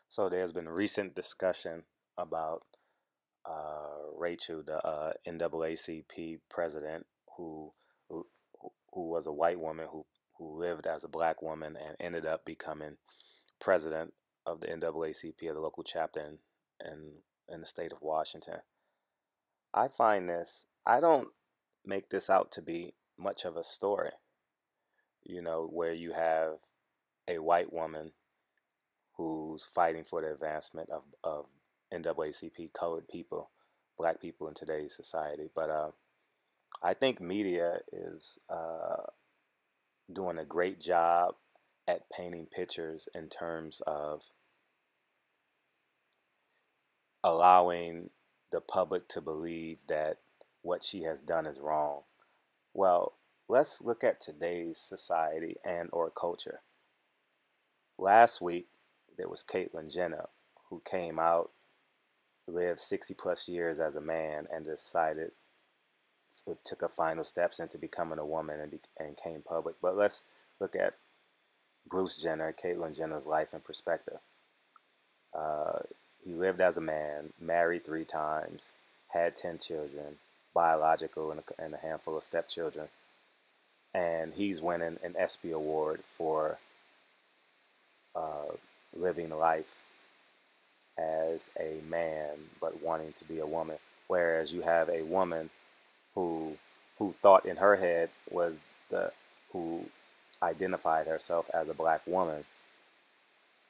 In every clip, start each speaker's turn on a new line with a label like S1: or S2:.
S1: So there's been recent discussion about Rachel, the NAACP president, who who, who was a white woman who lived as a black woman and ended up becoming president of the NAACP of the local chapter in the state of Washington. I don't make this out to be much of a story, where you have a white woman who's fighting for the advancement of NAACP colored people, black people in today's society. But I think media is doing a great job at painting pictures in terms of allowing the public to believe that what she has done is wrong. Well, let's look at today's society and or culture. Last week, there was Caitlyn Jenner, who came out, lived 60 plus years as a man, and decided took her final steps into becoming a woman and came public. But let's look at Bruce Jenner, Caitlyn Jenner's life in perspective. Uh, he lived as a man, married 3 times, had 10 children, biological and a handful of stepchildren. And he's winning an ESPY award for uh, living life as a man but wanting to be a woman. Whereas you have a woman who who thought in her head was the who identified herself as a black woman,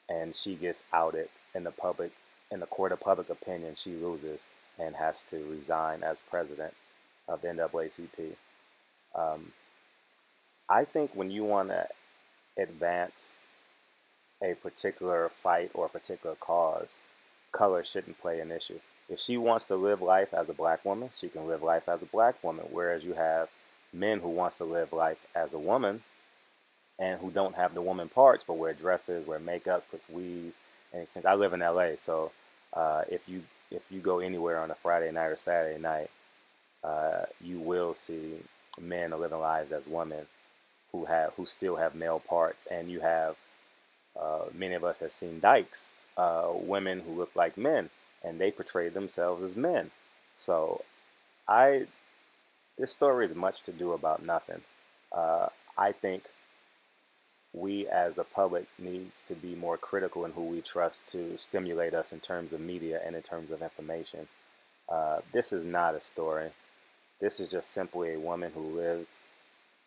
S1: and she gets outed in the public, in the court of public opinion. She loses and has to resign as president of the NAACP. Um, I think when you want to advance a particular fight or a particular cause, color shouldn't play an issue. If she wants to live life as a black woman, she can live life as a black woman. Whereas you have men who wants to live life as a woman and who don't have the woman parts, but wear dresses, wear makeups, puts weaves, and things. I live in LA, so if you go anywhere on a Friday night or Saturday night, you will see men living lives as women who still have male parts, and you have many of us have seen dykes, women who look like men, and they portray themselves as men. So I this story is much to do about nothing. I think we as the public needs to be more critical in who we trust to stimulate us in terms of media and in terms of information. This is not a story. This is just simply a woman who lives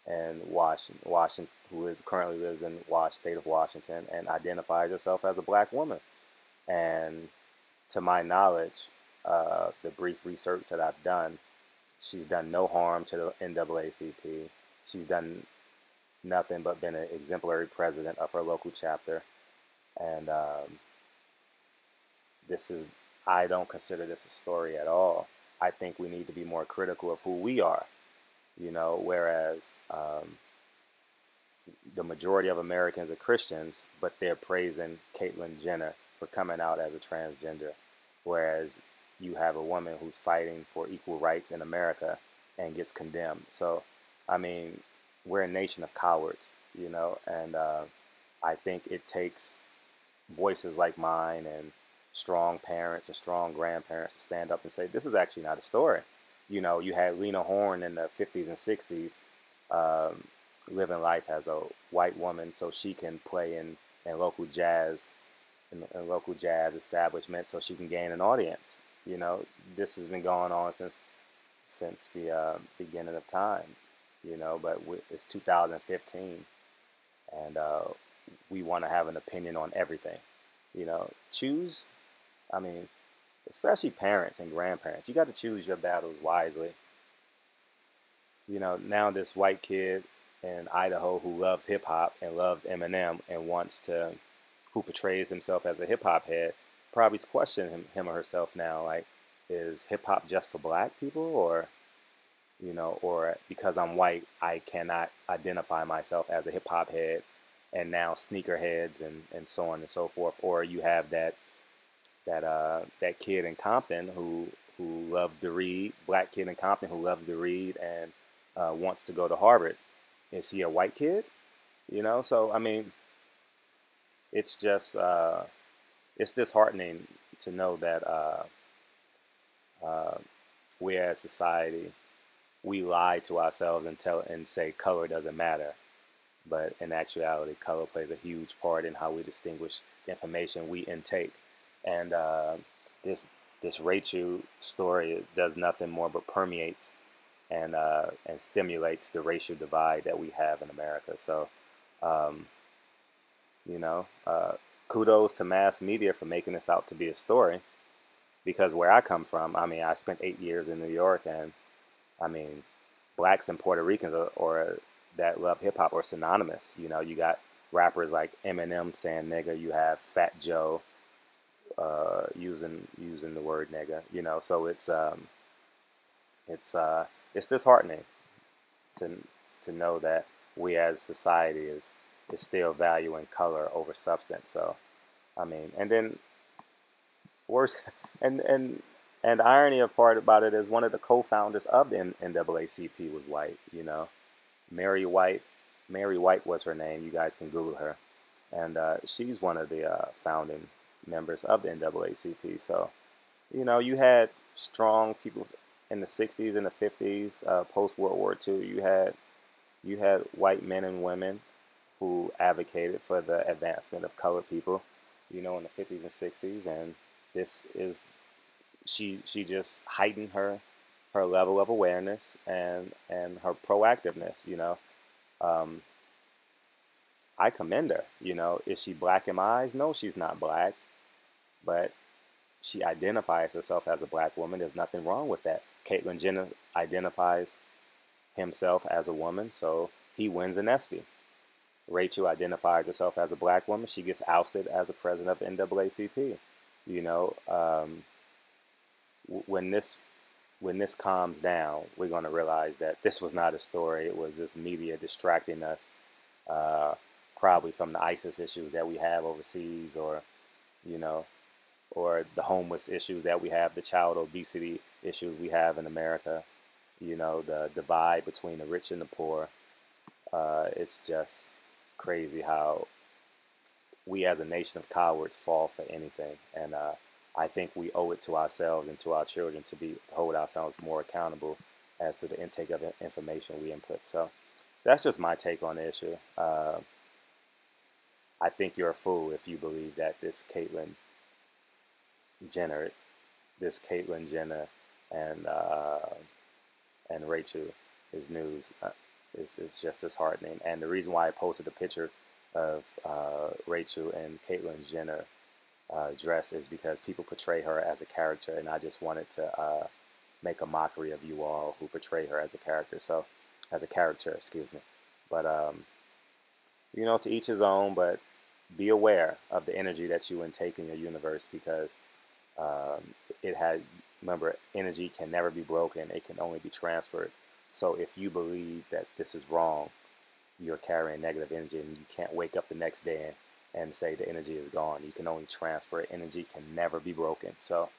S1: in Washington, who is currently lives in state of Washington, and identifies herself as a black woman. And to my knowledge, the brief research that I've done, she's done no harm to the NAACP. She's done nothing but been an exemplary president of her local chapter. And this is, I don't consider this a story at all. I think we need to be more critical of who we are, whereas the majority of Americans are Christians, but they're praising Caitlyn Jenner for coming out as a transgender. Whereas you have a woman who's fighting for equal rights in America and gets condemned. So, I mean, we're a nation of cowards, and I think it takes voices like mine and strong parents and strong grandparents to stand up and say, this is actually not a story. You had Lena Horne in the 50s and 60s um, living life as a white woman so she can play in local jazz in local jazz establishments so she can gain an audience. This has been going on since the beginning of time. But it's 2015, and we want to have an opinion on everything. Choose. I mean, especially parents and grandparents, you got to choose your battles wisely. Now this white kid in Idaho who loves hip hop and loves Eminem and who portrays himself as a hip hop head, probably questioning him or herself now, like, is hip hop just for black people, or because I'm white, I cannot identify myself as a hip hop head, and now sneakerheads and so on and so forth. Or you have that kid in Compton who loves to read, black kid in Compton who loves to read and wants to go to Harvard. Is he a white kid? So I mean, it's just it's disheartening to know that uh, we as society, we lie to ourselves and tell and say color doesn't matter. But in actuality, color plays a huge part in how we distinguish the information we intake. And this this Rachel story does nothing more but permeates and stimulates the racial divide that we have in America. So, um, you know, kudos to mass media for making this out to be a story. Because where I come from, I mean, I spent 8 years in New York, and I mean, blacks and Puerto Ricans or that love hip hop are synonymous. You know, you got rappers like Eminem saying nigga. You have Fat Joe using the word nigga. You know, so it's it's disheartening to to know that we as society is still valuing color over substance. So I mean, and then worse, and the irony of part about it is one of the co-founders of the NAACP was white. You know, Mary White. Mary White was her name. You guys can Google her, and she's one of the founding members of the NAACP. So, you know, you had strong people in the '60s and the '50s, post World War II. You had white men and women who advocated for the advancement of colored people. You know, in the '50s and '60s, and this is she just heightened her level of awareness and her proactiveness. You know, um, I commend her. You know, is she black in my eyes? No, she's not black, but she identifies herself as a black woman. There's nothing wrong with that. Caitlyn Jenner identifies himself as a woman, so he wins an ESPY. Rachel identifies herself as a black woman. She gets ousted as the president of the NAACP. You know, when this calms down, we're going to realize that this was not a story. It was just media distracting us, uh, probably from the ISIS issues that we have overseas, or you know, or the homeless issues that we have, the child obesity issues we have in America. You know, the divide between the rich and the poor. It's just crazy how we as a nation of cowards fall for anything. And I think we owe it to ourselves and to our children to hold ourselves more accountable as to the intake of information we input. So that's just my take on the issue. I think you're a fool if you believe that Jenner, this Caitlyn Jenner and Rachel is news. Is just disheartening. And the reason why I posted a picture of Rachel and Caitlyn Jenner dress is because people portray her as a character, and I just wanted to make a mockery of you all who portray her as a character. So, as a character, excuse me. But you know, to each his own. But be aware of the energy that you intake in your universe, because it had. Remember, energy can never be broken; it can only be transferred. So, if you believe that this is wrong, you're carrying negative energy, and you can't wake up the next day and say the energy is gone. You can only transfer it. Energy can never be broken. So,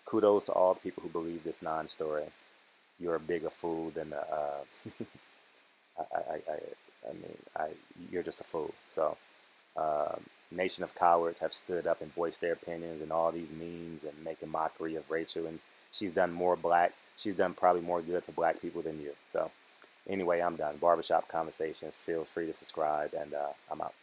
S1: kudos to all the people who believe this non-story. You're a bigger fool than I mean, you're just a fool. So, nation of cowards have stood up and voiced their opinions, and all these memes and making mockery of Rachel, and she's done more black. She's done probably more good for black people than you. So, anyway, I'm done. Barbershop Conversations. Feel free to subscribe, and I'm out.